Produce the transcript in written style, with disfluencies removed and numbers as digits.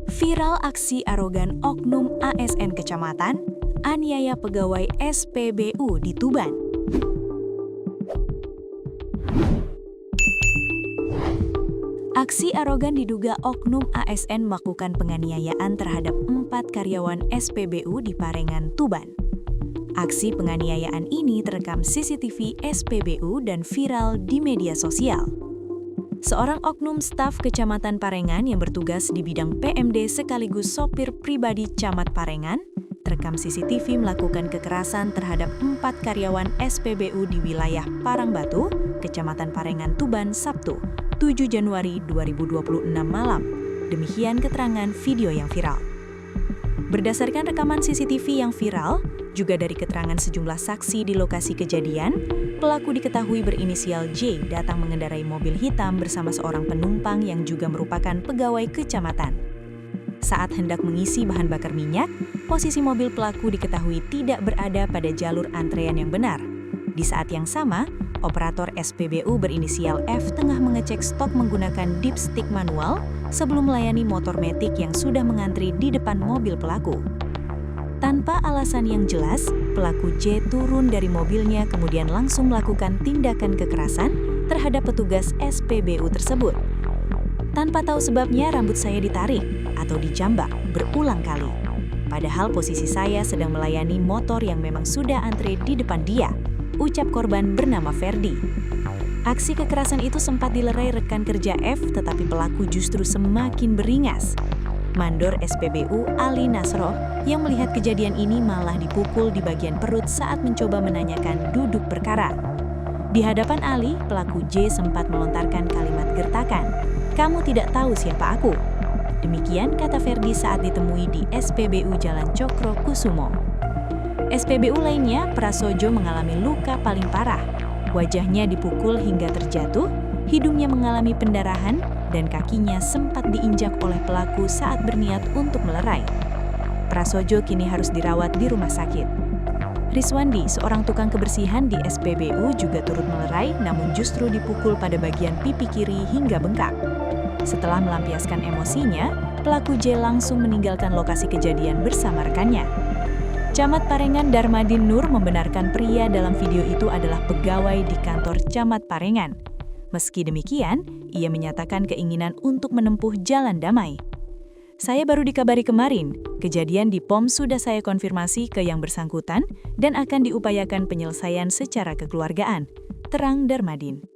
Viral aksi arogan oknum ASN Kecamatan, aniaya pegawai SPBU di Tuban. Aksi arogan diduga oknum ASN melakukan penganiayaan terhadap 4 karyawan SPBU di Parengan, Tuban. Aksi penganiayaan ini terekam CCTV SPBU dan viral di media sosial. Seorang oknum staf Kecamatan Parengan yang bertugas di bidang PMD sekaligus sopir pribadi Camat Parengan, terekam CCTV melakukan kekerasan terhadap 4 karyawan SPBU di wilayah Parangbatu, Kecamatan Parengan, Tuban, Sabtu, 7 Januari 2026 malam. Demikian keterangan video yang viral. Berdasarkan rekaman CCTV yang viral, juga dari keterangan sejumlah saksi di lokasi kejadian, pelaku diketahui berinisial J datang mengendarai mobil hitam bersama seorang penumpang yang juga merupakan pegawai kecamatan. Saat hendak mengisi bahan bakar minyak, posisi mobil pelaku diketahui tidak berada pada jalur antrean yang benar. Di saat yang sama, operator SPBU berinisial F tengah mengecek stok menggunakan dipstick manual sebelum melayani motor metik yang sudah mengantri di depan mobil pelaku. Tanpa alasan yang jelas, pelaku J turun dari mobilnya kemudian langsung melakukan tindakan kekerasan terhadap petugas SPBU tersebut. Tanpa tahu sebabnya, rambut saya ditarik atau dijambak berulang kali. Padahal posisi saya sedang melayani motor yang memang sudah antre di depan dia, ucap korban bernama Ferdi. Aksi kekerasan itu sempat dilerai rekan kerja F, tetapi pelaku justru semakin beringas. Mandor SPBU Ali Nasroh yang melihat kejadian ini malah dipukul di bagian perut saat mencoba menanyakan duduk perkara. Di hadapan Ali, pelaku J sempat melontarkan kalimat gertakan, "Kamu tidak tahu siapa aku." Demikian kata Ferdi saat ditemui di SPBU Jalan Cokro Kusumo. SPBU lainnya, Prasojo mengalami luka paling parah. Wajahnya dipukul hingga terjatuh, hidungnya mengalami pendarahan, dan kakinya sempat diinjak oleh pelaku saat berniat untuk melerai. Prasojo kini harus dirawat di rumah sakit. Riswandi, seorang tukang kebersihan di SPBU juga turut melerai namun justru dipukul pada bagian pipi kiri hingga bengkak. Setelah melampiaskan emosinya, pelaku J langsung meninggalkan lokasi kejadian bersama rekannya. Camat Parengan Darmadin Nur membenarkan pria dalam video itu adalah pegawai di kantor Camat Parengan. Meski demikian, ia menyatakan keinginan untuk menempuh jalan damai. "Saya baru dikabari kemarin, kejadian di POM sudah saya konfirmasi ke yang bersangkutan dan akan diupayakan penyelesaian secara kekeluargaan," terang Darmadin.